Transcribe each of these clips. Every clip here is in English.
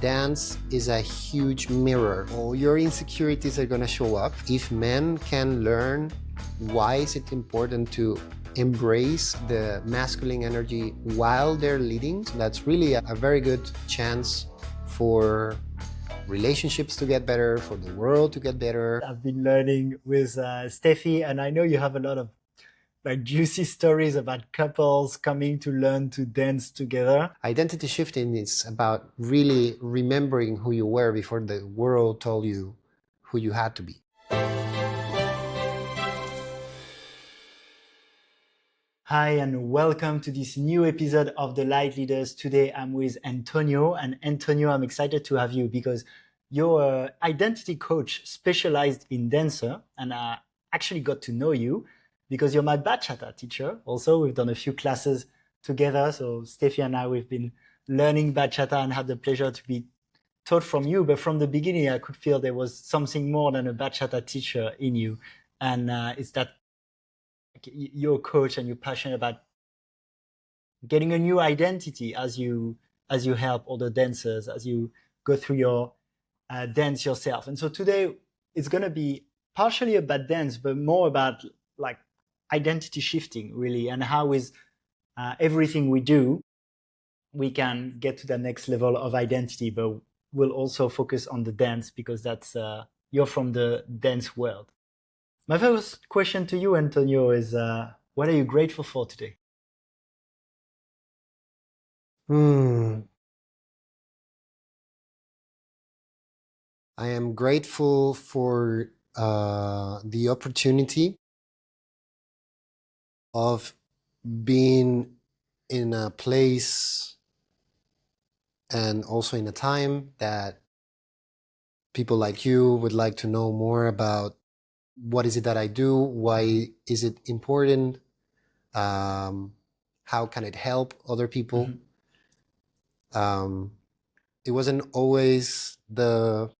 dance is a huge mirror. All your insecurities are gonna show up. If men can learn why is it important to embrace the masculine energy while they're leading, that's really a very good chance for relationships to get better, for the world to get better. I've been learning with Steffi, and I know you have a lot of juicy stories about couples coming to learn to dance together. Identity shifting is about really remembering who you were before the world told you who you had to be. Hi, and welcome to this new episode of The Light Leaders. Today I'm with Antonio, and Antonio, I'm excited to have you because you're an identity coach specialized in dancer, and I actually got to know you because you're my Bachata teacher. Also, we've done a few classes together. So Steffi and I, we've been learning Bachata and had the pleasure to be taught from you. But from the beginning, I could feel there was something more than a Bachata teacher in you. And it's that you're a coach and you're passionate about getting a new identity as you help other dancers, as you go through your dance yourself. And so today it's going to be partially about dance, but more about like identity shifting, really, and how with everything we do, we can get to the next level of identity, but we'll also focus on the dance because that's you're from the dance world. My first question to you, Antonio, is what are you grateful for today? I am grateful for the opportunity of being in a place and also in a time that people like you would like to know more about what is it that I do, why is it important, how can it help other people. It wasn't always the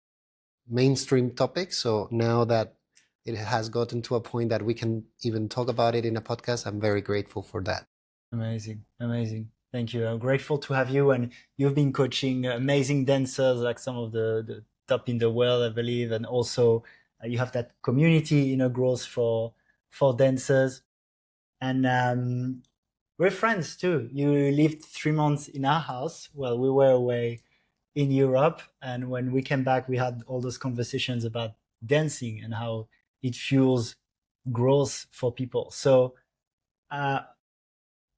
mainstream topic, so now that it has gotten to a point that we can even talk about it in a podcast, I'm very grateful for that. Amazing. Thank you. I'm grateful to have you, and you've been coaching amazing dancers, like some of the top in the world, I believe, and also you have that community inner growth for dancers, and we're friends too. You lived 3 months in our house while we were away in Europe, and when we came back, we had all those conversations about dancing and how it fuels growth for people. So,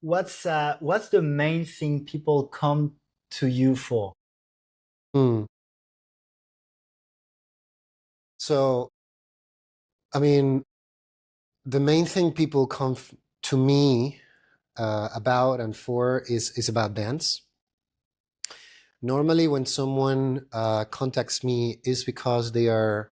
what's the main thing people come to you for? So, I mean, the main thing people come to me about and for is about dance. Normally, when someone contacts me, is because they are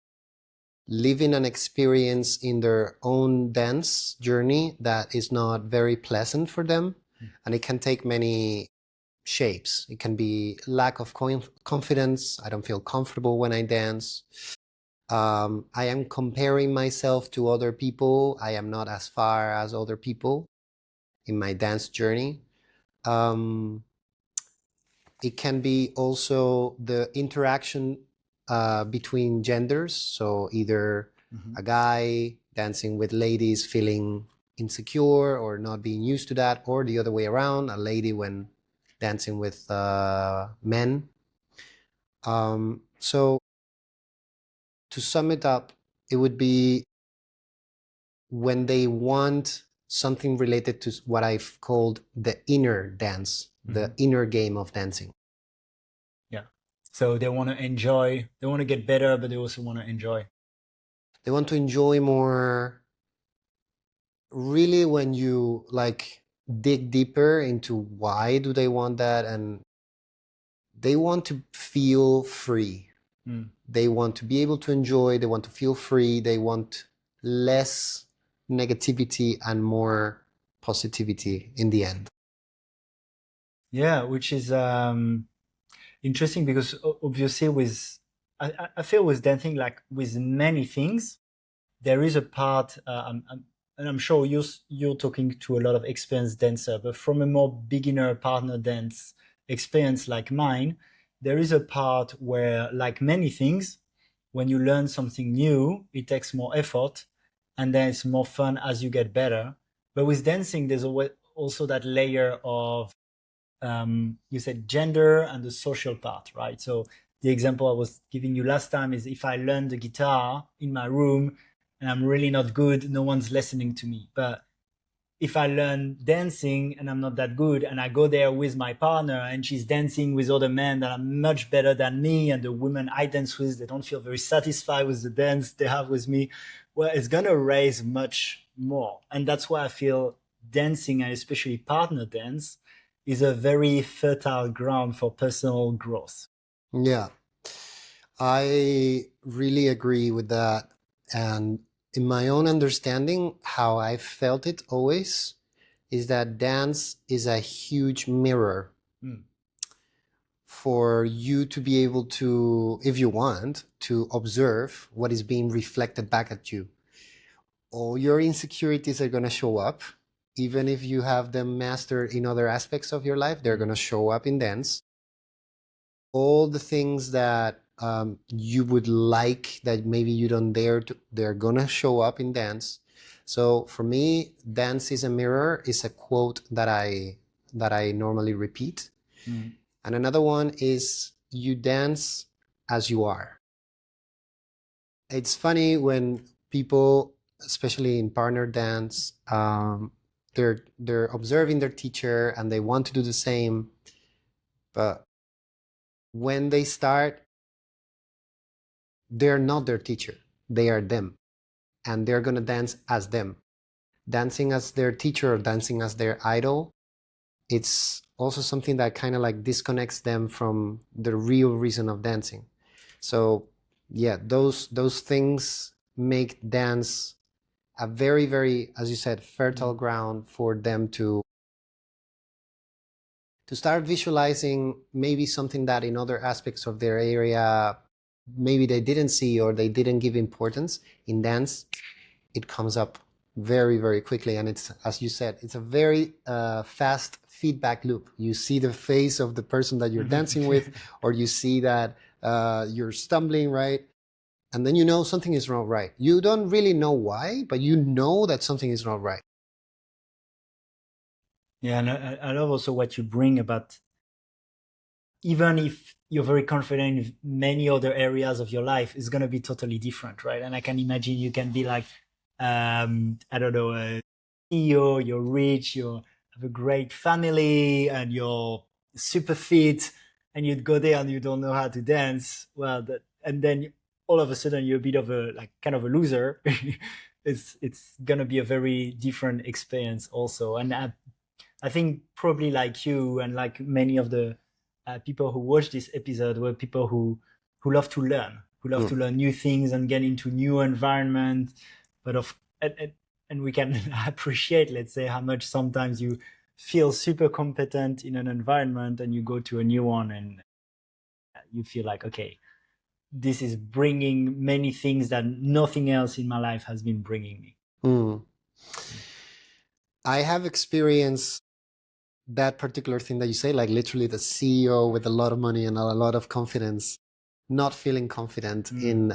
living an experience in their own dance journey that is not very pleasant for them, and it can take many shapes. It can be lack of confidence. I don't feel comfortable when I dance. I am comparing myself to other people. I am not as far as other people in my dance journey. It can be also the interaction between genders. So either a guy dancing with ladies feeling insecure or not being used to that, or the other way around, a lady when dancing with men. So to sum it up, it would be when they want something related to what I've called the inner dance, the inner game of dancing. Yeah. So they want to enjoy, they want to get better, but they also want to enjoy. They want to enjoy more. Really, when you like dig deeper into why do they want that, and they want to feel free. They want to be able to enjoy, they want to feel free, they want less negativity and more positivity in the end. Yeah, which is interesting because obviously I feel with dancing, like with many things, there is a part, and I'm sure you're talking to a lot of experienced dancer, but from a more beginner partner dance experience like mine, there is a part where, like many things, when you learn something new, it takes more effort, and then it's more fun as you get better. But with dancing, there's also that layer of you said gender and the social part, right? So the example I was giving you last time is if I learn the guitar in my room and I'm really not good, no one's listening to me. But if I learn dancing and I'm not that good and I go there with my partner and she's dancing with other men that are much better than me, and the women I dance with, they don't feel very satisfied with the dance they have with me, well, it's going to raise much more. And that's why I feel dancing, and especially partner dance, is a very fertile ground for personal growth. Yeah, I really agree with that. And in my own understanding, how I felt it always is that dance is a huge mirror Mm. for you to be able to, if you want, to observe what is being reflected back at you. All your insecurities are going to show up. Even if you have them mastered in other aspects of your life, they're going to show up in dance. All the things that you would like that maybe you don't dare to, they're going to show up in dance. So for me, dance is a mirror is a quote that I normally repeat. Mm. And another one is you dance as you are. It's funny when people, especially in partner dance, they're observing their teacher and they want to do the same, but when they start, they're not their teacher. They are them, and they're gonna dance as them. Dancing as their teacher or dancing as their idol, it's also something that kind of like disconnects them from the real reason of dancing. So yeah, those things make dance a very, very, as you said, fertile ground for them to start visualizing maybe something that in other aspects of their area maybe they didn't see or they didn't give importance. In dance it comes up very, very quickly, and it's, as you said, it's a very fast feedback loop. You see the face of the person that you're dancing with, or you see that you're stumbling, right? And then you know something is not right. You don't really know why, but you know that something is not right. Yeah, and I love also what you bring about, even if you're very confident in many other areas of your life, it's going to be totally different, right? And I can imagine you can be like, I don't know, a CEO, you're rich, you have a great family, and you're super fit, and you'd go there and you don't know how to dance. Well, and then all of a sudden you're a bit of a like kind of a loser. It's gonna be a very different experience also. And I think probably like you and like many of the people who watch this episode were people who love to learn, who love to Mm. learn new things and get into new environment. But and we can appreciate, let's say, how much sometimes you feel super competent in an environment and you go to a new one and you feel like, okay, this is bringing many things that nothing else in my life has been bringing me. Mm. I have experienced that particular thing that you say, like literally the CEO with a lot of money and a lot of confidence, not feeling confident in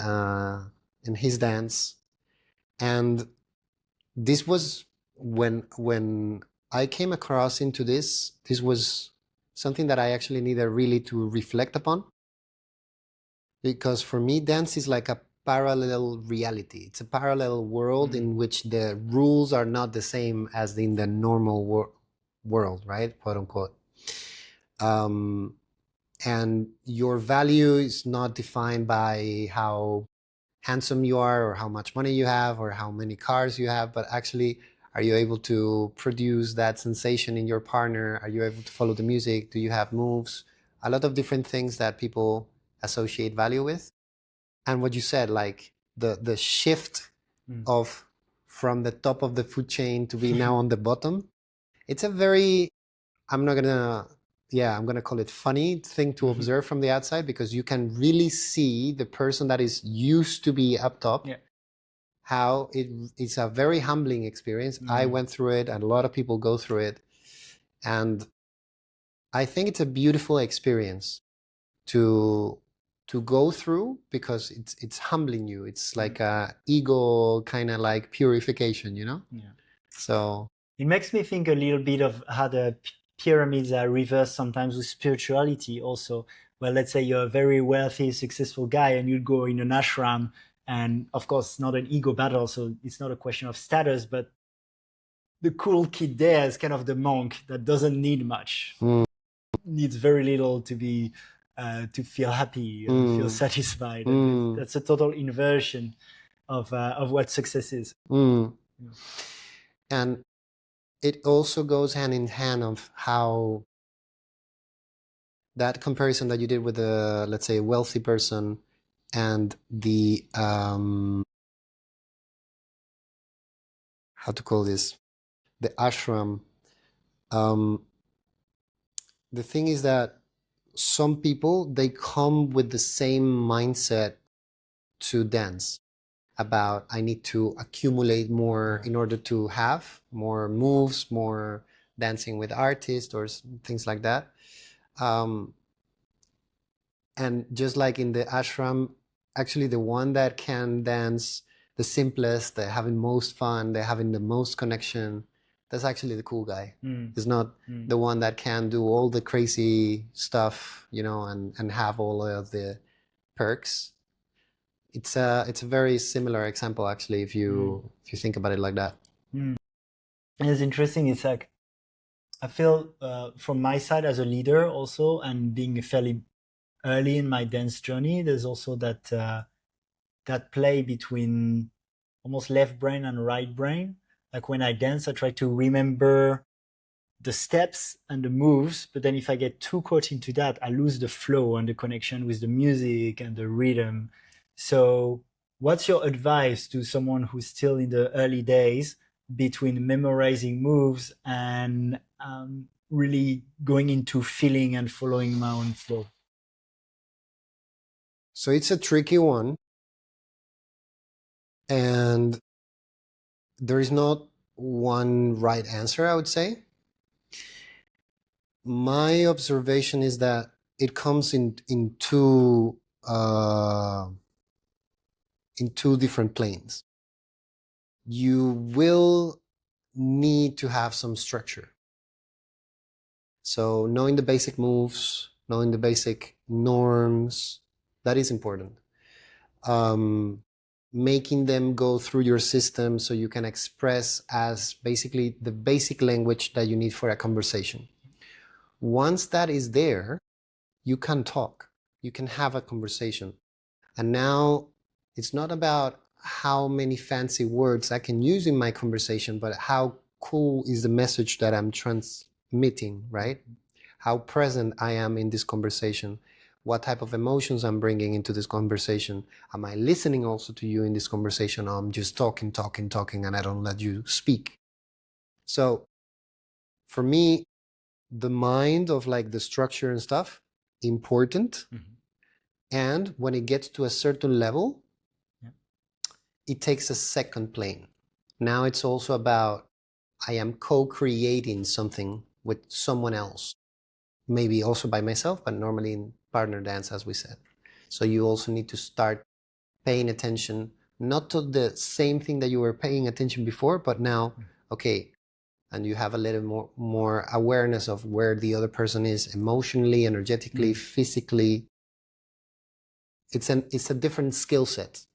his dance. And this was when I came across into this. This was something that I actually needed really to reflect upon, because for me, dance is like a parallel reality. It's a parallel world in which the rules are not the same as in the normal world, right? Quote unquote. Um, and your value is not defined by how handsome you are or how much money you have or how many cars you have, but actually, are you able to produce that sensation in your partner? Are you able to follow the music? Do you have moves? A lot of different things that people associate value with. And what you said, like the shift of from the top of the food chain to be now on the bottom, it's a very, I'm not gonna, yeah, I'm gonna call it funny thing to observe from the outside, because you can really see the person that is used to be up top, Yeah. how it's a very humbling experience. I went through it, and a lot of people go through it, and I think it's a beautiful experience. to go through, because it's humbling you. It's like a ego kind of like purification, you know? Yeah. So it makes me think a little bit of how the pyramids are reversed sometimes with spirituality also. Well, let's say you're a very wealthy, successful guy and you go in an ashram, and of course, it's not an ego battle, so it's not a question of status, but the cool kid there is kind of the monk that doesn't need much, needs very little to be to feel happy and feel satisfied. And that's a total inversion of what success is. And it also goes hand in hand of how that comparison that you did with the, let's say, wealthy person and the how to call this, the ashram. The thing is that some people, they come with the same mindset to dance, about I need to accumulate more in order to have more moves, more dancing with artists or things like that. And just like in the ashram, actually the one that can dance the simplest, they're having most fun, they're having the most connection, that's actually the cool guy. It's not the one that can do all the crazy stuff, you know, and have all of the perks. It's a very similar example, actually, if you think about it like that. And it's interesting. It's like, I feel from my side as a leader also, and being fairly early in my dance journey, there's also that that play between almost left brain and right brain. Like when I dance, I try to remember the steps and the moves, but then if I get too caught into that, I lose the flow and the connection with the music and the rhythm. So what's your advice to someone who's still in the early days between memorizing moves and really going into feeling and following my own flow? So it's a tricky one, and there is not one right answer, I would say. My observation is that it comes in two different planes. You will need to have some structure. So knowing the basic moves, knowing the basic norms, that is important. Making them go through your system so you can express as basically the basic language that you need for a conversation. Once that is there, you can talk, you can have a conversation. And now it's not about how many fancy words I can use in my conversation, but how cool is the message that I'm transmitting, right? How present I am in this conversation, what type of emotions I'm bringing into this conversation. Am I listening also to you in this conversation, or I'm just talking, and I don't let you speak? So for me, the mind of like the structure and stuff, important. And when it gets to a certain level, it takes a second plane. Now it's also about I am co-creating something with someone else, maybe also by myself, but normally in partner dance, as we said. So you also need to start paying attention, not to the same thing that you were paying attention before, but now, okay, and you have a little more awareness of where the other person is emotionally, energetically, physically. It's a different skill set.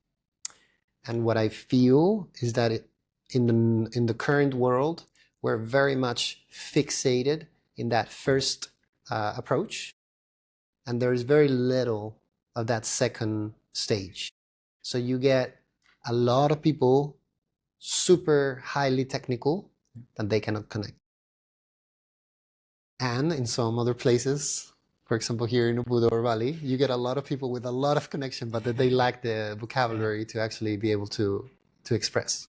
And what I feel is that in the current world, we're very much fixated in that first approach, and there is very little of that second stage. So you get a lot of people super highly technical that they cannot connect. And in some other places, for example, here in Ubud or Bali, you get a lot of people with a lot of connection, but that they lack the vocabulary to actually be able to express.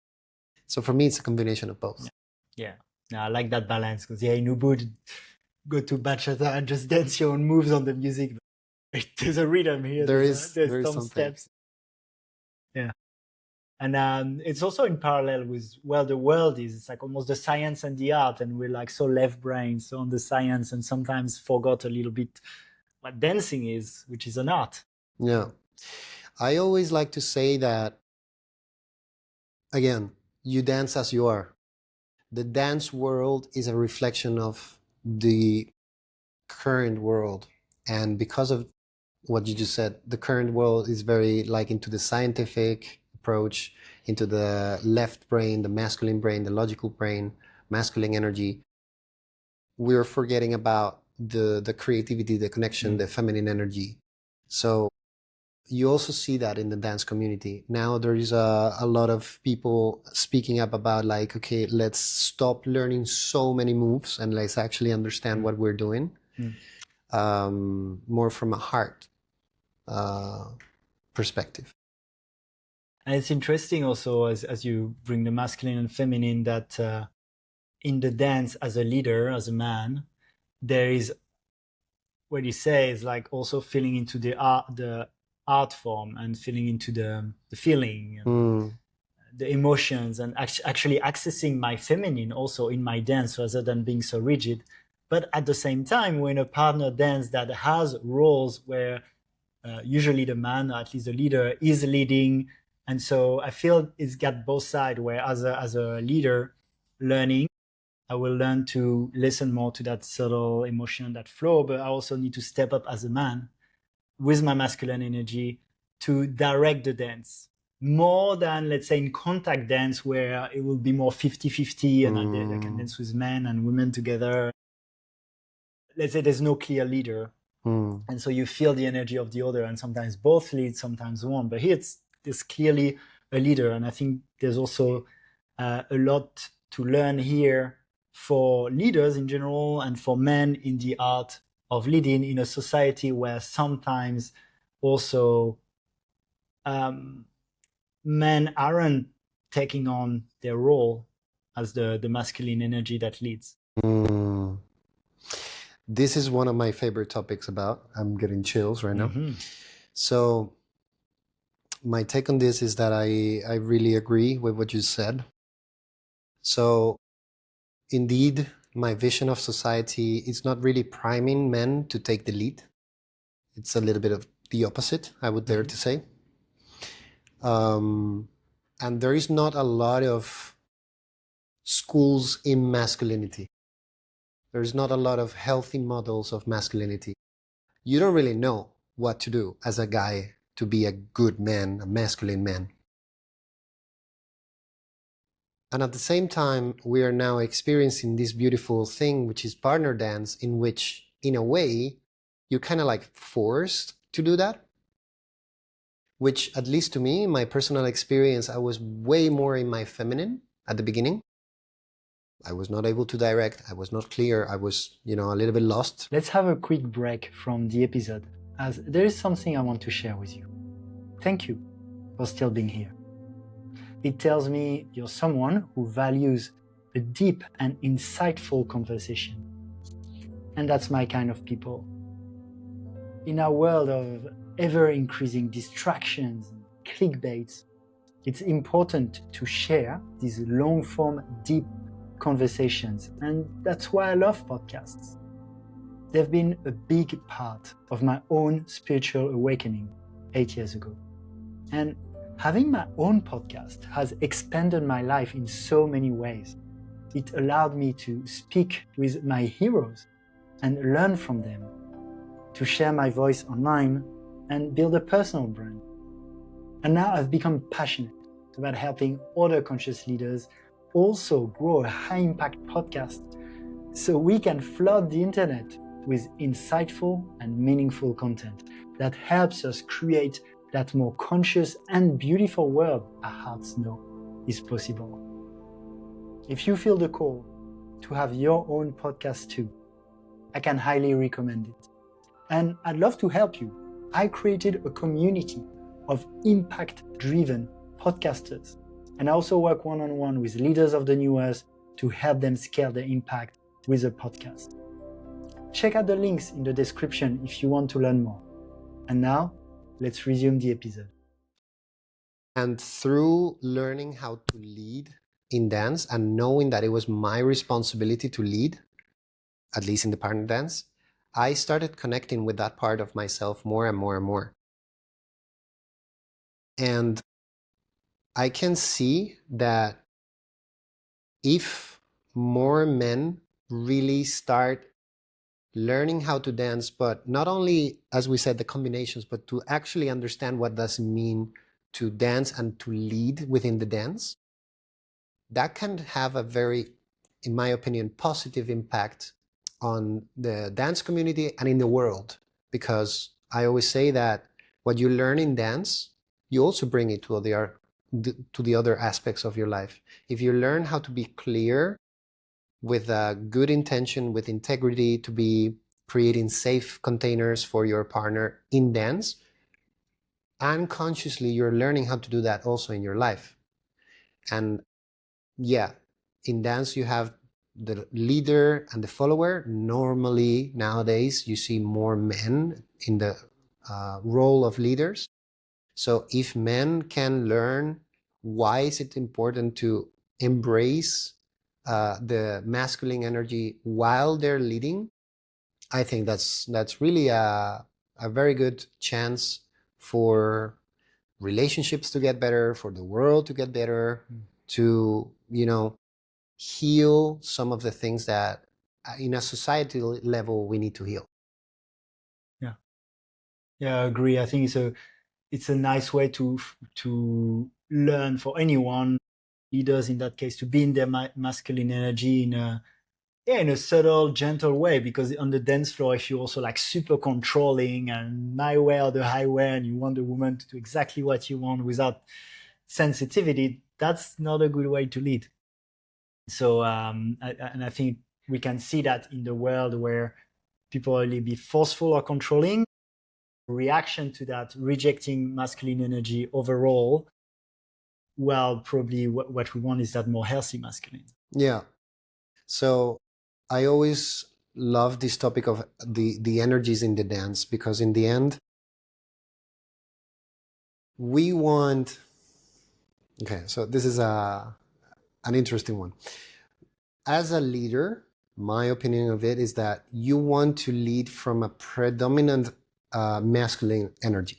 So for me, it's a combination of both. Yeah, I like that balance, because in Ubud, go to Bachata and just dance your own moves on the music. There's a rhythm here. There's some steps. Yeah. And it's also in parallel with where the world is. It's like almost the science and the art, and we're like so left brain, so on the science, and sometimes forgot a little bit what dancing is, which is an art. Yeah. I always like to say that, again, you dance as you are. The dance world is a reflection of the current world. And because of what you just said, the current world is very like into the scientific approach, into the left brain, the masculine brain, the logical brain, masculine energy. We're forgetting about the creativity, the connection, the feminine energy. So you also see that in the dance community. Now there is a lot of people speaking up about like, okay, let's stop learning so many moves and let's actually understand what we're doing. More from a heart perspective. And it's interesting also as you bring the masculine and feminine that in the dance as a leader, as a man, there is what you say is like also feeling into the art form and feeling into the feeling and the emotions and actually accessing my feminine also in my dance rather than being so rigid. But at the same time, when a partner dance that has roles where usually the man, or at least the leader, is leading, and so I feel it's got both sides. Where as a leader, learning, I will learn to listen more to that subtle emotion, that flow. But I also need to step up as a man with my masculine energy to direct the dance more than, let's say, in contact dance where it will be more 50-50 and I can dance with men and women together. Let's say there's no clear leader. And so you feel the energy of the other, and sometimes both lead, sometimes one. But here there's clearly a leader. And I think there's also a lot to learn here for leaders in general and for men in the art of leading in a society where sometimes also men aren't taking on their role as the masculine energy that leads. This is one of my favorite topics about. I'm getting chills right now. So my take on this is that I really agree with what you said. So indeed, my vision of society is not really priming men to take the lead. It's a little bit of the opposite, I would dare to say. And there is not a lot of schools in masculinity. There's not a lot of healthy models of masculinity. You don't really know what to do as a guy to be a good man, a masculine man. And at the same time, we are now experiencing this beautiful thing, which is partner dance, in which, in a way, you're kind of like forced to do that. Which, at least to me, in my personal experience, I was way more in my feminine at the beginning. I was not able to direct. I was not clear. I was, a little bit lost. Let's have a quick break from the episode, as there is something I want to share with you. Thank you for still being here. It tells me you're someone who values a deep and insightful conversation. And that's my kind of people. In our world of ever-increasing distractions and clickbaits, it's important to share these long-form, deep conversations. And that's why I love podcasts. They've been a big part of my own spiritual awakening 8 years ago. And having my own podcast has expanded my life in so many ways. It allowed me to speak with my heroes and learn from them, to share my voice online and build a personal brand. And now I've become passionate about helping other conscious leaders also grow a high-impact podcast so we can flood the internet with insightful and meaningful content that helps us create that more conscious and beautiful world our hearts know is possible. If you feel the call to have your own podcast too, I can highly recommend it. And I'd love to help you. I created a community of impact-driven podcasters. And I also work one-on-one with leaders of the new earth to help them scale their impact with a podcast. Check out the links in the description if you want to learn more. And now, let's resume the episode. And through learning how to lead in dance and knowing that it was my responsibility to lead, at least in the partner dance, I started connecting with that part of myself more and more and more. And I can see that if more men really start learning how to dance, but not only, as we said, the combinations, but to actually understand what does it mean to dance and to lead within the dance, that can have a very, in my opinion, positive impact on the dance community and in the world. Because I always say that what you learn in dance, you also bring it to the other aspects of your life. If you learn how to be clear with a good intention, with integrity, to be creating safe containers for your partner in dance, unconsciously you're learning how to do that also in your life. And yeah, in dance you have the leader and the follower. Normally nowadays you see more men in the role of leaders. So if men can learn why is it important to embrace the masculine energy while they're leading, I think that's really a very good chance for relationships to get better, for the world to get better, to, heal some of the things that in a societal level we need to heal. Yeah, yeah, I agree. I think it's a nice way to learn for anyone, leaders in that case, to be in their masculine energy in a subtle, gentle way. Because on the dance floor, if you're also like super controlling and my way or the highway, and you want the woman to do exactly what you want without sensitivity, that's not a good way to lead. So, and I think we can see that in the world where people really be forceful or controlling. Reaction to that, rejecting masculine energy overall, well, probably what we want is that more healthy masculine. Yeah. So I always love this topic of the energies in the dance, because in the end we want, okay, so this is an interesting one. As a leader, my opinion of it is that you want to lead from a predominant masculine energy.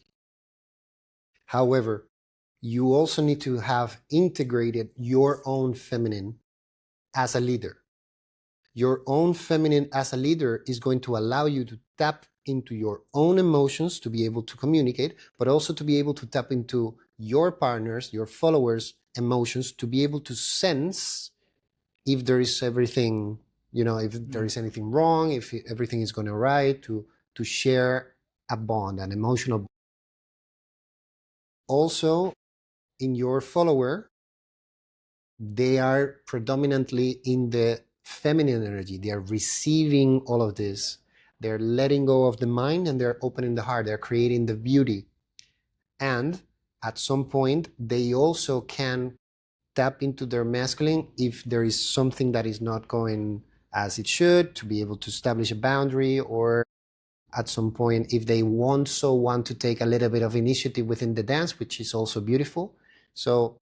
However, you also need to have integrated your own feminine as a leader. Your own feminine as a leader is going to allow you to tap into your own emotions to be able to communicate, but also to be able to tap into your partners, your followers' emotions, to be able to sense if there is everything, if there is anything wrong, if everything is going right, to share a bond, an emotional bond. Also, in your follower, they are predominantly in the feminine energy. They are receiving all of this. They're letting go of the mind and they're opening the heart. They're creating the beauty. And at some point, they also can tap into their masculine if there is something that is not going as it should, to be able to establish a boundary, or at some point if they want to take a little bit of initiative within the dance, which is also beautiful. So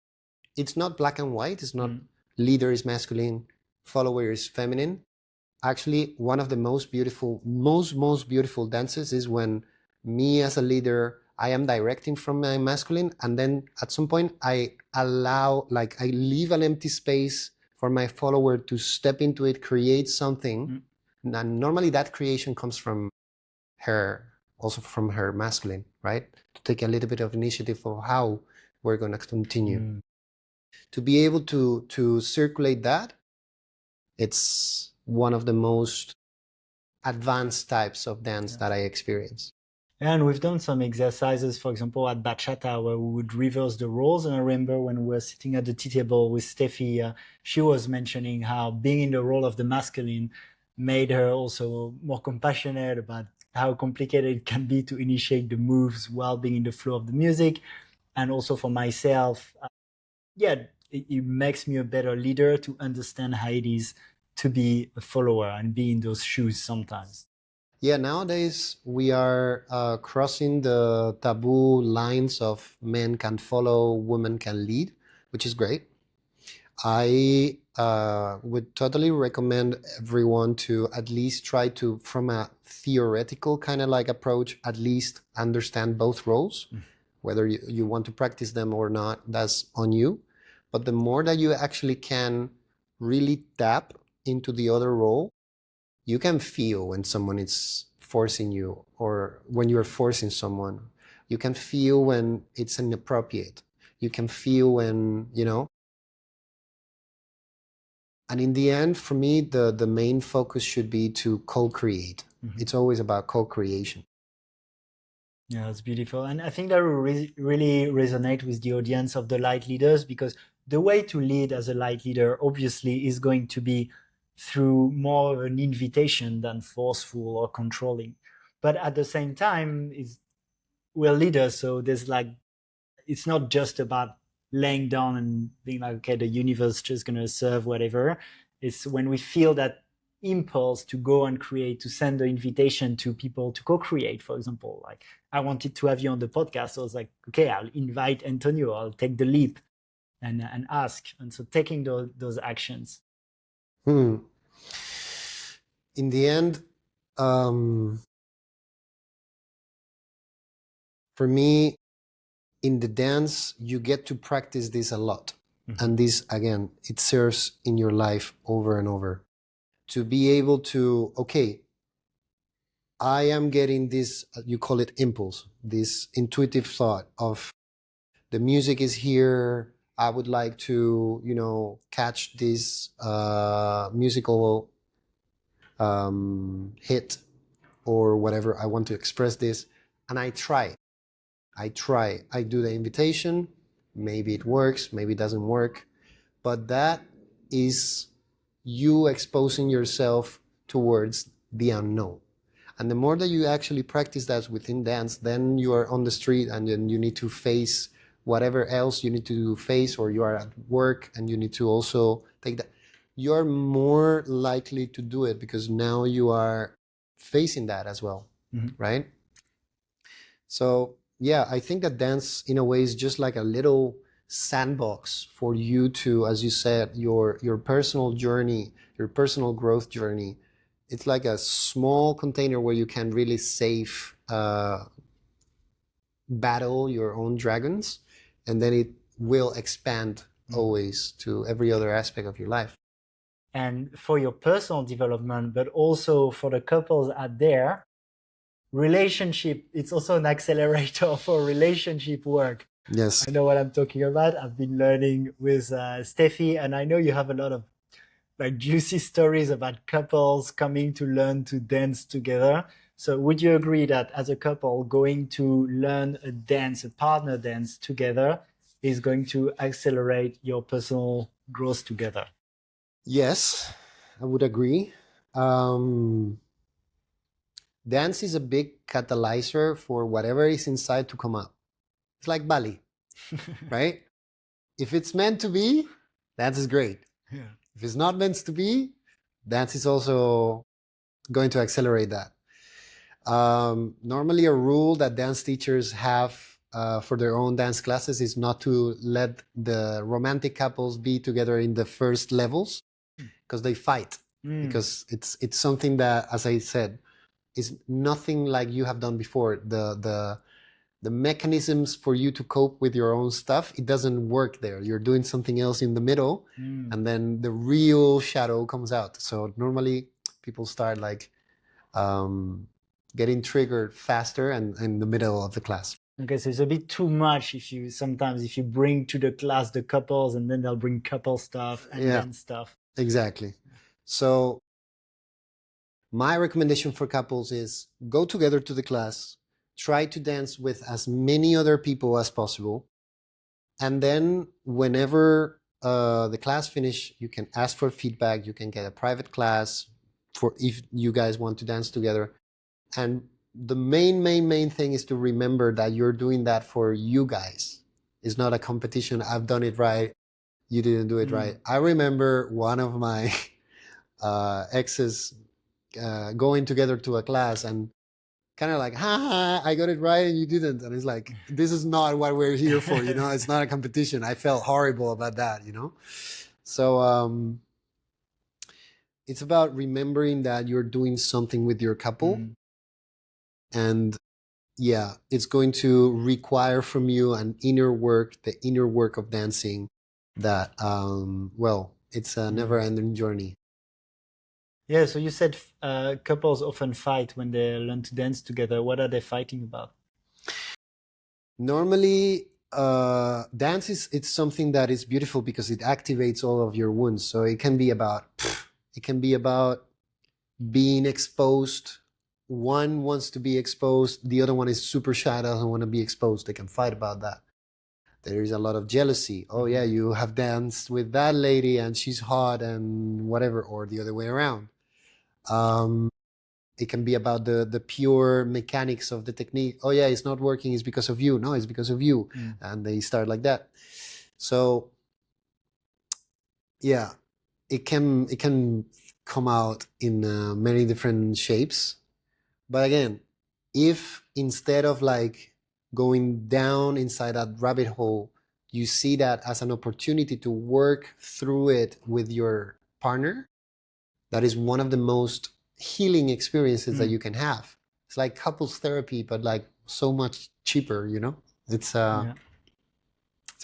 it's not black and white. It's not leader is masculine, follower is feminine. Actually, one of the most beautiful, most beautiful dances is when me as a leader, I am directing from my masculine, and then at some point I allow, like I leave an empty space for my follower to step into it, create something. And normally that creation comes from her, also from her masculine, right? To take a little bit of initiative for how we're going to continue. To be able to circulate that, it's one of the most advanced types of dance that I experience. And we've done some exercises, for example, at Bachata, where we would reverse the roles. And I remember when we were sitting at the tea table with Steffi, she was mentioning how being in the role of the masculine made her also more compassionate about how complicated it can be to initiate the moves while being in the flow of the music. And also for myself, it makes me a better leader to understand how it is to be a follower and be in those shoes sometimes. Yeah, nowadays we are crossing the taboo lines of men can follow, women can lead, which is great. I would totally recommend everyone to at least try to, from a theoretical kind of like approach, at least understand both roles. Whether you want to practice them or not, that's on you. But the more that you actually can really tap into the other role, you can feel when someone is forcing you or when you're forcing someone. You can feel when it's inappropriate. You can feel when, and in the end, for me, the main focus should be to co-create. It's always about co-creation. Yeah, it's beautiful. And I think that will really resonate with the audience of the light leaders, because the way to lead as a light leader obviously is going to be through more of an invitation than forceful or controlling. But at the same time, we're leaders, so there's like, it's not just about laying down and being like, okay, the universe just going to serve whatever. It's when we feel that impulse to go and create, to send the invitation to people to co-create. For example, like, I wanted to have you on the podcast, so I was like, okay, I'll invite Antonio, I'll take the leap and ask. And so taking those actions. In the end, for me, in the dance, you get to practice this a lot. And this, again, it serves in your life over and over. To be able to, okay, I am getting this, you call it impulse, this intuitive thought of the music is here. I would like to, catch this musical hit or whatever. I want to express this. And I try. I do the invitation. Maybe it works, maybe it doesn't work. But that is you exposing yourself towards the unknown. And the more that you actually practice that within dance, then you are on the street and then you need to face whatever else you need to face, or you are at work and you need to also take that. You are more likely to do it because now you are facing that as well, right? So yeah, I think that dance in a way is just like a little sandbox for you to, as you said, your personal journey, your personal growth journey. It's like a small container where you can really safe battle your own dragons, and then it will expand always to every other aspect of your life. And for your personal development, but also for the couples out there, relationship, it's also an accelerator for relationship work. Yes. I know what I'm talking about. I've been learning with Steffi, and I know you have a lot of like juicy stories about couples coming to learn to dance together. So would you agree that as a couple, going to learn a dance, a partner dance together, is going to accelerate your personal growth together? Yes, I would agree. Dance is a big catalyzer for whatever is inside to come out. It's like Bali, right? If it's meant to be, dance is great. Yeah. If it's not meant to be, dance is also going to accelerate that. Normally, a rule that dance teachers have for their own dance classes is not to let the romantic couples be together in the first levels because they fight. Because it's something that, as I said, is nothing like you have done before. The mechanisms for you to cope with your own stuff, it doesn't work there. You're doing something else in the middle, and then the real shadow comes out. So normally people start like getting triggered faster and in the middle of the class. Okay, so it's a bit too much if you bring to the class the couples and then they'll bring couple stuff and Yeah, then stuff. exactly. So my recommendation for couples is go together to the class, try to dance with as many other people as possible. And then whenever the class finish, you can ask for feedback. You can get a private class for if you guys want to dance together. And the main thing is to remember that you're doing that for you guys. It's not a competition. I've done it right. You didn't do it right. I remember one of my exes going together to a class and kind of like, ha ha, I got it right and you didn't. And it's like, this is not what we're here for, it's not a competition. I felt horrible about that, So it's about remembering that you're doing something with your couple, and yeah, it's going to require from you an inner work, the inner work of dancing. That well, it's a never-ending journey. Yeah, so you said couples often fight when they learn to dance together. What are they fighting about? Normally, dance is it's something that is beautiful because it activates all of your wounds. So it can be about being exposed. One wants to be exposed, the other one is super shy, doesn't want to be exposed. They can fight about that. There is a lot of jealousy. Oh yeah, you have danced with that lady and she's hot and whatever, or the other way around. Um, it can be about the pure mechanics of the technique. Oh yeah, it's not working, it's because of you. No, it's because of you. And they start like that. So yeah, it can come out in many different shapes. But again, if instead of like going down inside that rabbit hole, you see that as an opportunity to work through it with your partner, that is one of the most healing experiences that you can have. It's like couples therapy, but like so much cheaper, you know? Yeah. It's a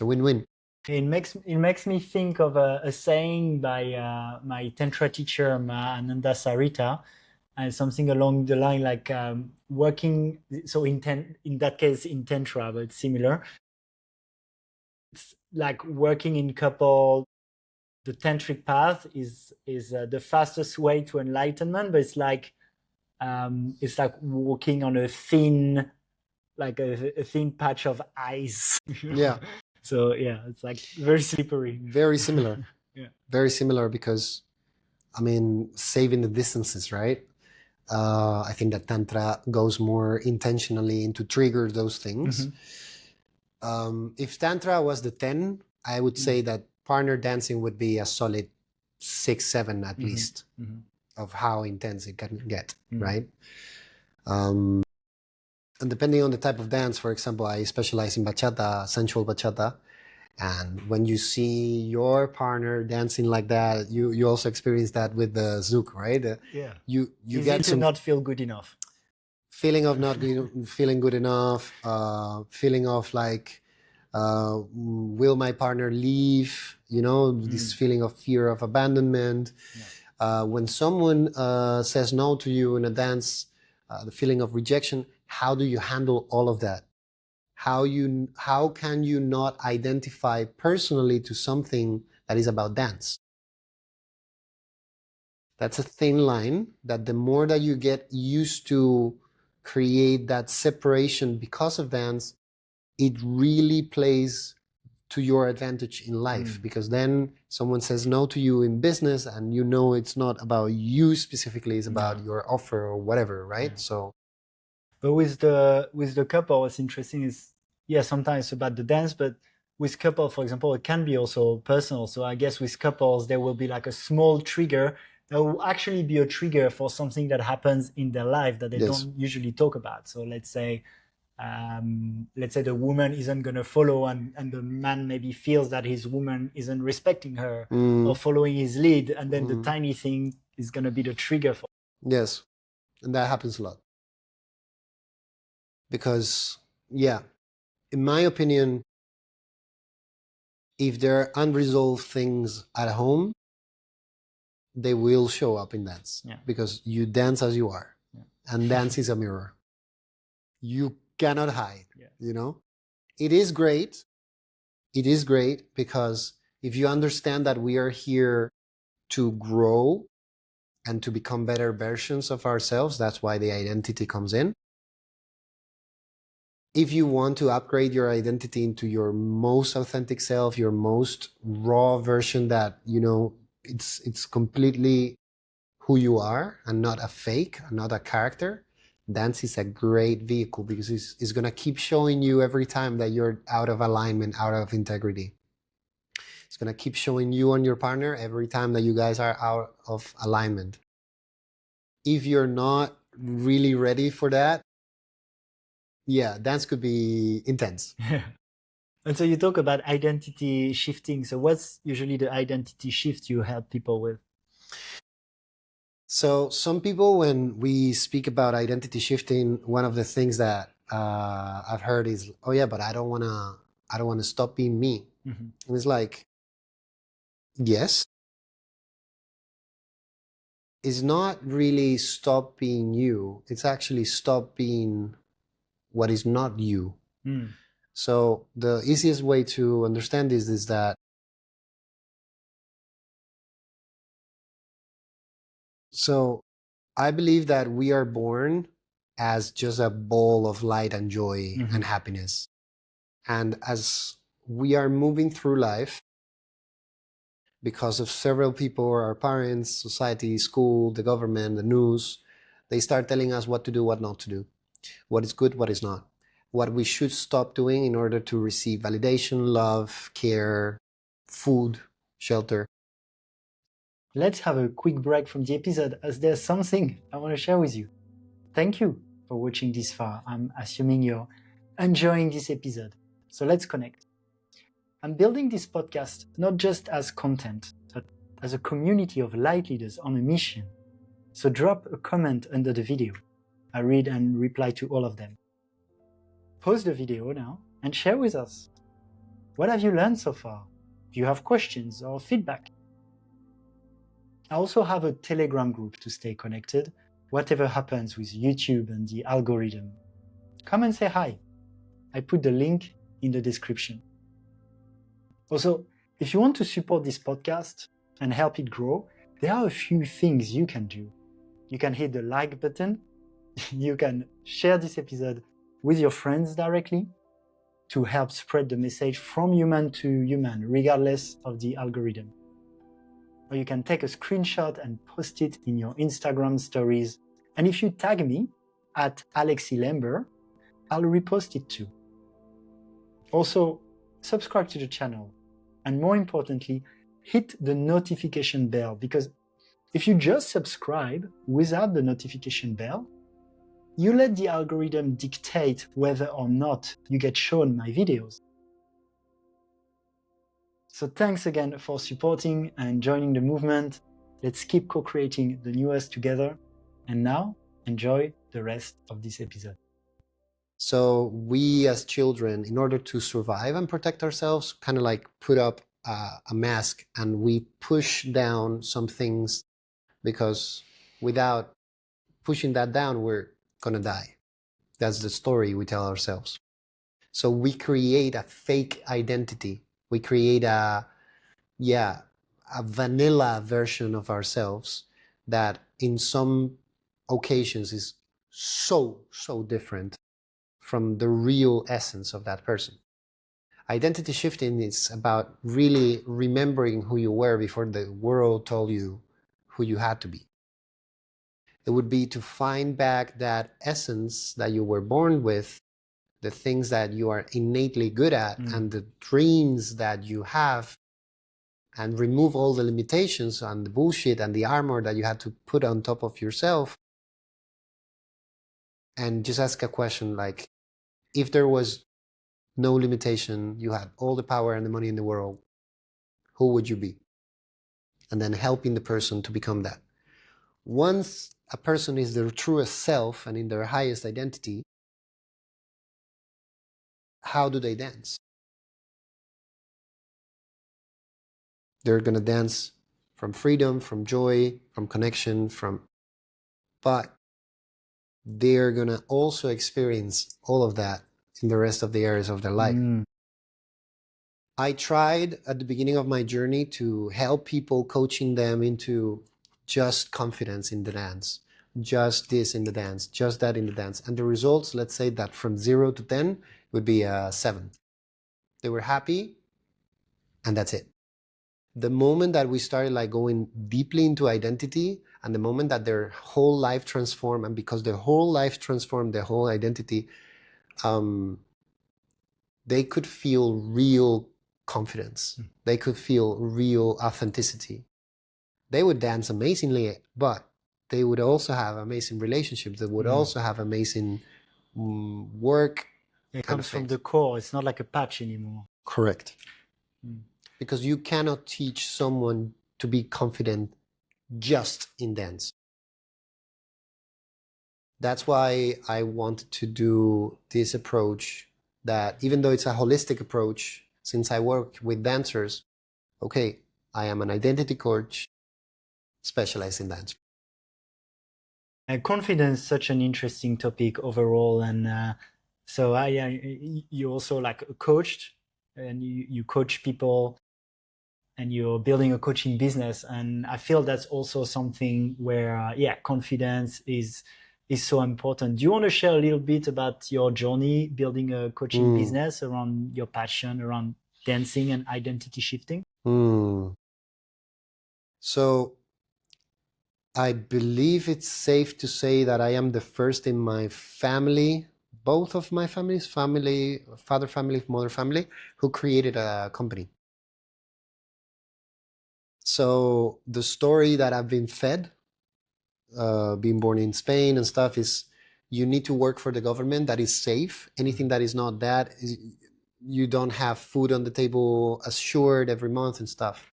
win-win. It makes me think of a saying by my tantra teacher Ananda Sarita, and something along the line like working. So in that case in tantra, but similar. It's like working in couple. The tantric path is the fastest way to enlightenment, but it's like walking on a thin, like a thin patch of ice. Yeah, So yeah, it's like very slippery. very similar. Yeah. Very similar because, I mean, saving the distances, right? I think that Tantra goes more intentionally into trigger those things. If Tantra was the 10, I would say that partner dancing would be a solid 6, 7 at least of how intense it can get, right? And depending on the type of dance, for example, I specialize in bachata, sensual bachata. And when you see your partner dancing like that, you also experience that with the zouk, right? Yeah. You Easy get to some not feel good enough. feeling of not feeling good enough, feeling of like, will my partner leave? You know, this feeling of fear of abandonment. When someone says no to you in a dance, the feeling of rejection. How do you handle all of that? How can you not identify personally to something that is about dance? That's a thin line that the more that you get used to create that separation because of dance, it really plays to your advantage in life, because then someone says no to you in business and you know it's not about you specifically, it's about your offer or whatever, right? So But with the couple, what's interesting is, yeah, sometimes it's about the dance, but with couple, for example, it can be also personal. So I guess with couples, there will be like a small trigger that will actually be a trigger for something that happens in their life that they yes, don't usually talk about. So let's say the woman isn't going to follow, and the man maybe feels that his woman isn't respecting her or following his lead, and then the tiny thing is going to be the trigger for. yes, and that happens a lot because, yeah, in my opinion, if there are unresolved things at home, they will show up in dance, because you dance as you are, and dance is a mirror. You cannot hide, you know? It is great. It is great because if you understand that we are here to grow and to become better versions of ourselves, that's why the identity comes in. If you want to upgrade your identity into your most authentic self, your most raw version, that, you know, it's completely who you are and not a fake, not a character, dance is a great vehicle because it's going to keep showing you every time that you're out of alignment, out of integrity. It's going to keep showing you and your partner every time that you guys are out of alignment. If you're not really ready for that, yeah, dance could be intense. And so you talk about identity shifting. So what's usually the identity shift you help people with? So some people, when we speak about identity shifting, one of the things that I've heard is, "Oh yeah, but I don't wanna stop being me." Mm-hmm. And it's like, yes, it's not really stop being you. It's actually stop being what is not you. Mm. So the easiest way to understand this is that, so I believe that we are born as just a ball of light and joy Mm-hmm. and happiness. And as we are moving through life, because of several people, our parents, society, school, the government, the news, they start telling us what to do, what not to do, what is good, what is not, what we should stop doing in order to receive validation, love, care, food, shelter. Let's have a quick break from the episode as there's something I want to share with you. Thank you for watching this far. I'm assuming you're enjoying this episode. So let's connect. I'm building this podcast not just as content, but as a community of light leaders on a mission. So drop a comment under the video. I read and reply to all of them. Pause the video now and share with us. What have you learned so far? Do you have questions or feedback? I also have a Telegram group to stay connected, whatever happens with YouTube and the algorithm. Come and say hi. I put the link in the description. Also, if you want to support this podcast and help it grow, there are a few things you can do. You can hit the like button. You can share this episode with your friends directly to help spread the message from human to human, regardless of the algorithm. Or you can take a screenshot and post it in your Instagram stories. And if you tag me at Alexi Lember, I'll repost it too. Also, subscribe to the channel. And more importantly, hit the notification bell, because if you just subscribe without the notification bell, you let the algorithm dictate whether or not you get shown my videos. So thanks again for supporting and joining the movement. Let's keep co-creating the newest together. And now, enjoy the rest of this episode. So we as children, in order to survive and protect ourselves, kind of like put up a mask and we push down some things, because without pushing that down, we're gonna die. That's the story we tell ourselves. So we create a fake identity. We create a vanilla version of ourselves that in some occasions is so different from the real essence of that person. Identity shifting is about really remembering who you were before the world told you who you had to be. It would be to find back that essence that you were born with, the things that you are innately good at, and the dreams that you have, and remove all the limitations and the bullshit and the armor that you had to put on top of yourself, and just ask a question like, if there was no limitation, you had all the power and the money in the world, who would you be? And then helping the person to become that. Once a person is their truest self and in their highest identity, how do they dance? They're going to dance from freedom, from joy, from connection, but they're going to also experience all of that in the rest of the areas of their life. I tried at the beginning of my journey to help people, coaching them into just confidence in the dance, just this in the dance, just that in the dance. And the results, let's say that from 0 to 10 would be a 7. They were happy, and that's it. The moment that we started like going deeply into identity, and the moment that their whole life transformed, and because their whole life transformed, their whole identity, they could feel real confidence. They could feel real authenticity. They would dance amazingly, but they would also have amazing relationships. They would also have amazing work It kind of comes from things. the core. It's not like a patch anymore. Correct. Mm. Because you cannot teach someone to be confident just in dance. That's why I wanted to do this approach that, even though it's a holistic approach, since I work with dancers, okay, I am an identity coach specialized in dance. And confidence, such an interesting topic overall. And so you also like coached, and you coach people, and you're building a coaching business. And I feel that's also something where, confidence is so important. Do you want to share a little bit about your journey building a coaching business around your passion around dancing and identity shifting? So I believe it's safe to say that I am the first in my family, both of my families, family, father family, mother family, who created a company. So the story that I've been fed, being born in Spain and stuff, is you need to work for the government. That is safe. Anything that is not that, you don't have food on the table assured every month and stuff.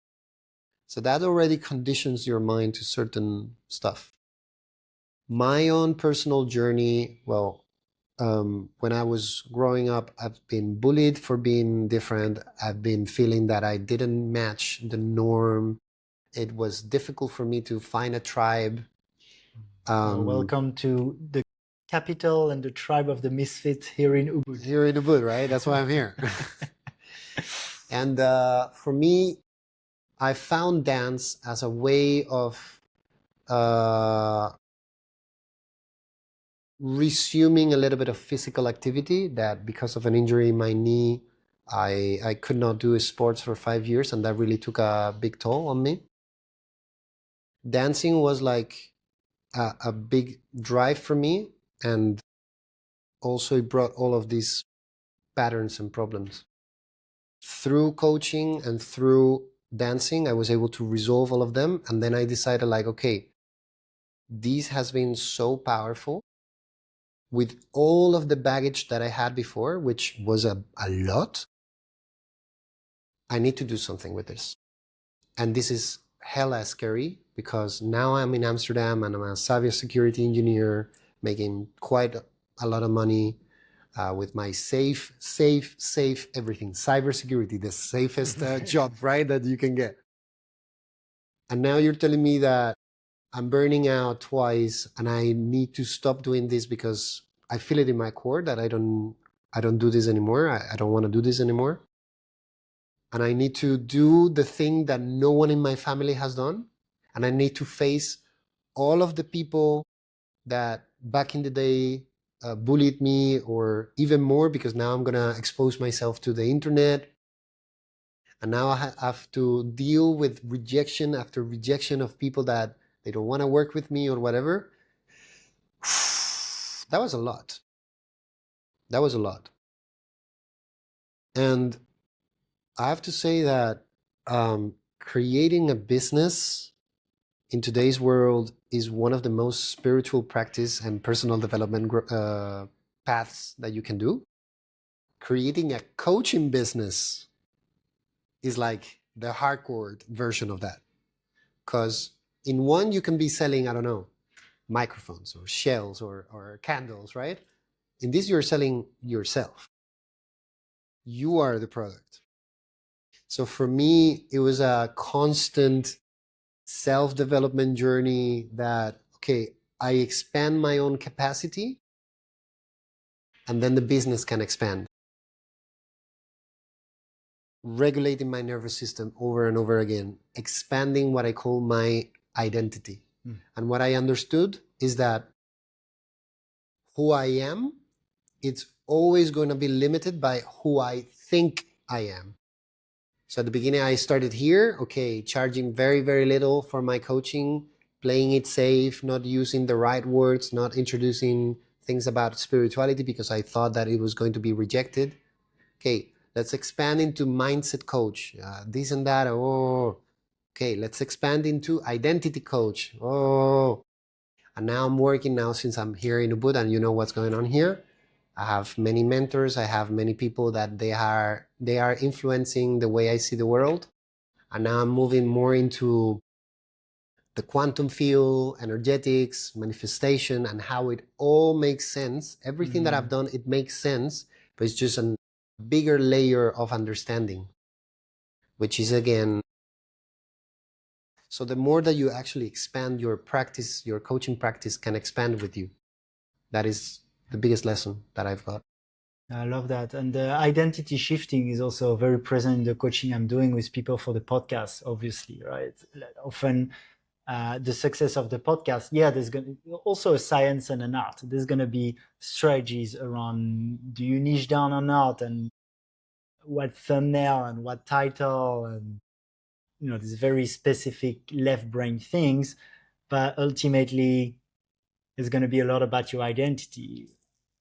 So that already conditions your mind to certain stuff. My own personal journey, well, when I was growing up, I've been bullied for being different. I've been feeling that I didn't match the norm. It was difficult for me to find a tribe. Welcome to the capital and the tribe of the misfits here in Ubud. Here in Ubud, right? That's why I'm here. And for me, I found dance as a way of resuming a little bit of physical activity that, because of an injury in my knee, I could not do sports for 5 years, and that really took a big toll on me. Dancing was like a big drive for me, and also it brought all of these patterns and problems. Through coaching and through dancing, I was able to resolve all of them, and then I decided, like, okay, this has been so powerful with all of the baggage that I had before, which was a lot. I need to do something with this. And this is hella scary because now I'm in Amsterdam and I'm a cybersecurity engineer making quite a lot of money with my safe everything. Cybersecurity, the safest job, right, that you can get. And now you're telling me that I'm burning out twice and I need to stop doing this because I feel it in my core that I don't do this anymore. I don't want to do this anymore. And I need to do the thing that no one in my family has done. And I need to face all of the people that back in the day bullied me, or even more, because now I'm going to expose myself to the internet. And now I have to deal with rejection after rejection of people that they don't want to work with me or whatever. That was a lot. That was a lot. And I have to say that creating a business in today's world is one of the most spiritual practice and personal development paths that you can do. Creating a coaching business is like the hardcore version of that. Because in one, you can be selling, I don't know, microphones or shells or candles, right? In this, you're selling yourself. You are the product. So for me, it was a constant self-development journey that, okay, I expand my own capacity and then the business can expand. Regulating my nervous system over and over again, expanding what I call my identity. And what I understood is that who I am, it's always going to be limited by who I think I am. So at the beginning, I started here, okay, charging very, very little for my coaching, playing it safe, not using the right words, not introducing things about spirituality because I thought that it was going to be rejected. Okay, let's expand into mindset coach, this and that. Oh, okay, let's expand into identity coach. Oh, and now I'm working now since I'm here in Ubud and you know what's going on here. I have many mentors. I have many people that they are influencing the way I see the world. And now I'm moving more into the quantum field, energetics, manifestation, and how it all makes sense. Everything that I've done, it makes sense, but it's just a bigger layer of understanding, which is again, so the more that you actually expand your practice, your coaching practice can expand with you. That is the biggest lesson that I've got. I love that. And the identity shifting is also very present in the coaching I'm doing with people for the podcast, obviously, right? Often the success of the podcast, there's going to also a science and an art. There's going to be strategies around, do you niche down or not? And what thumbnail and what title and, these very specific left brain things. But ultimately, it's going to be a lot about your identity.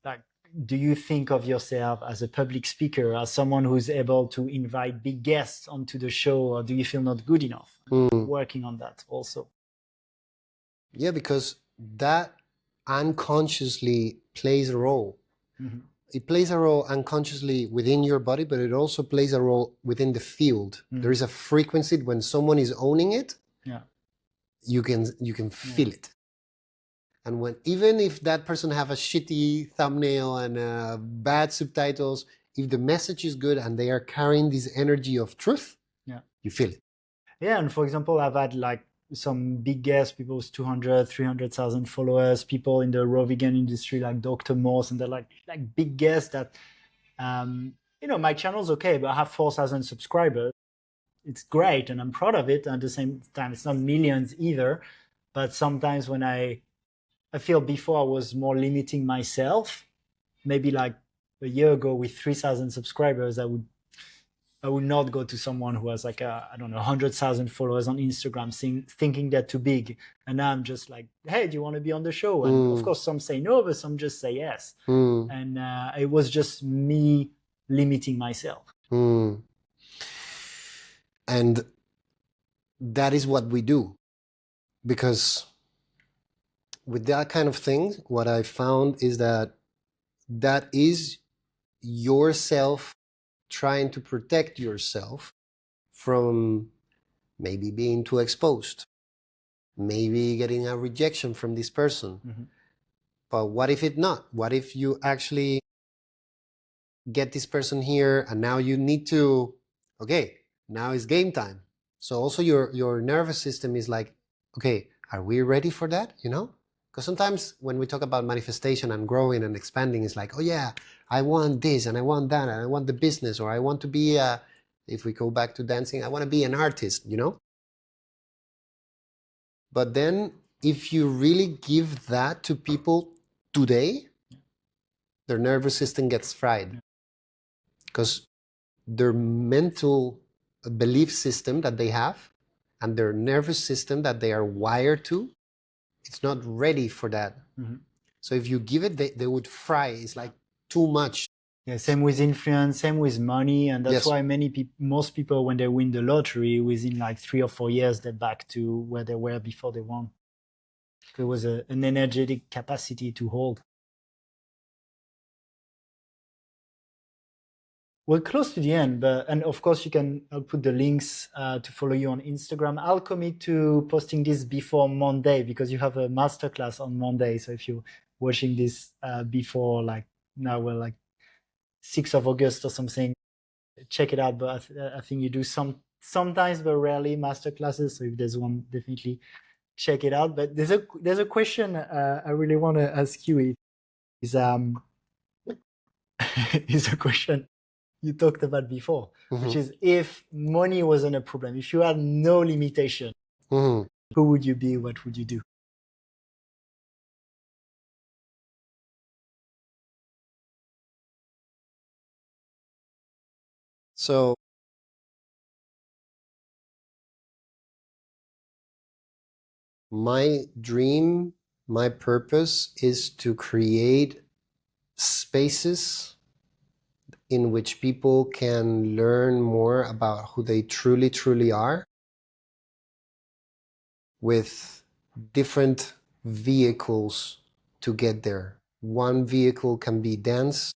Like, do you think of yourself as a public speaker, as someone who's able to invite big guests onto the show, or do you feel not good enough? Working on that also. Yeah, because that unconsciously plays a role. It plays a role unconsciously within your body, but it also plays a role within the field. There is a frequency when someone is owning it. You can feel it. And when, even if that person have a shitty thumbnail and bad subtitles, if the message is good and they are carrying this energy of truth, you feel it. Yeah, and for example, I've had like some big guests, people with 200, 300,000 followers, people in the raw vegan industry like Dr. Morse, and they're like big guests that, my channel's okay, but I have 4,000 subscribers. It's great, and I'm proud of it. And at the same time, it's not millions either. But sometimes when I feel before I was more limiting myself, maybe like a year ago with 3,000 subscribers, I would not go to someone who has like 100,000 followers on Instagram, thinking they're too big. And now I'm just like, hey, do you want to be on the show? And of course, some say no, but some just say yes. And it was just me limiting myself. And that is what we do, because with that kind of thing, what I found is that is yourself trying to protect yourself from maybe being too exposed, maybe getting a rejection from this person. But what if it not? What if you actually get this person here and now you need to, okay, now it's game time. So also your nervous system is like, okay, are we ready for that? Because sometimes when we talk about manifestation and growing and expanding, it's like, oh yeah, I want this and I want that and I want the business, or I want to be if we go back to dancing, I want to be an artist, But then if you really give that to people today, their nervous system gets fried, because their mental belief system that they have and their nervous system that they are wired to, it's not ready for that. So if you give it, they would fry. It's like too much. Yeah, same with influence, same with money. And that's why most people, when they win the lottery, within like 3 or 4 years, they're back to where they were before they won. There was an energetic capacity to hold. We're close to the end, and of course I'll put the links to follow you on Instagram. I'll commit to posting this before Monday, because you have a masterclass on Monday. So if you're watching this before, like now we're like 6th of August or something, check it out. But I think you do sometimes, but rarely, masterclasses. So if there's one, definitely check it out. But there's a question I really want to ask you. Is is a question you talked about before, which is, if money wasn't a problem, if you had no limitation, who would you be? What would you do? So my dream, my purpose is to create spaces in which people can learn more about who they truly, truly are, with different vehicles to get there. One vehicle can be dance,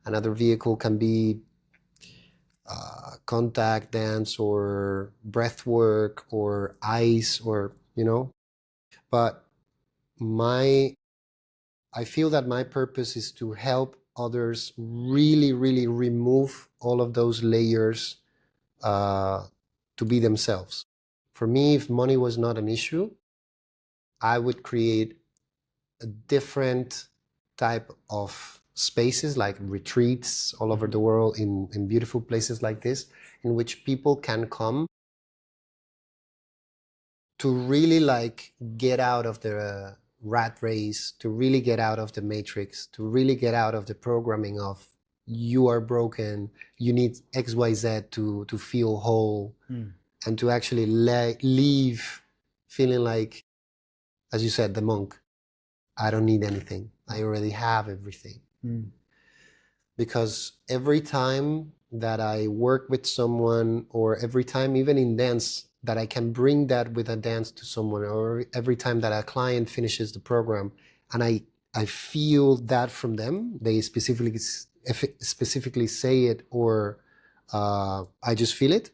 another vehicle can be contact dance or breath work or ice, or but my I feel that my purpose is to help others really, really remove all of those layers to be themselves. For me, if money was not an issue, I would create a different type of spaces, like retreats all over the world, in beautiful places like this, in which people can come to really like get out of the rat race, to really get out of the matrix, to really get out of the programming of you are broken, you need XYZ to feel whole, and to actually leave feeling like, as you said, the monk. I don't need anything. I already have everything. Because every time that I work with someone, or every time, even in dance, that I can bring that with a dance to someone, or every time that a client finishes the program and I feel that from them, they specifically say it, or I just feel it.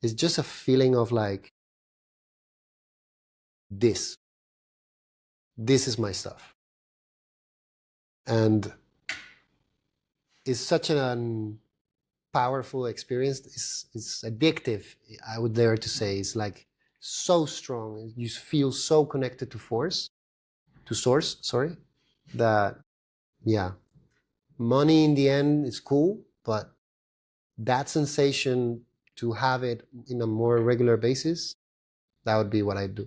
It's just a feeling of like, this is my stuff. And it's such an powerful experience. It's addictive, I would dare to say. It's like so strong. You feel so connected to source, sorry, that, yeah, money in the end is cool, but that sensation, to have it in a more regular basis, that would be what I do.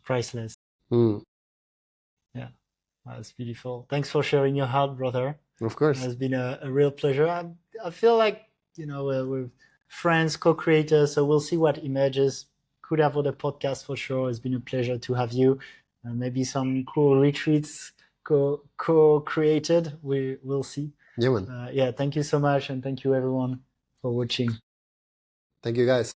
Priceless. Mm, Yeah, that's beautiful. Thanks for sharing your heart, brother. of course. It's been a real pleasure. I feel like, we're friends, co-creators, so we'll see what emerges. Could have other podcasts for sure. It's been a pleasure to have you. Maybe some cool retreats co-created. We'll see. Yeah, man. Yeah, thank you so much, and thank you everyone for watching. Thank you, guys.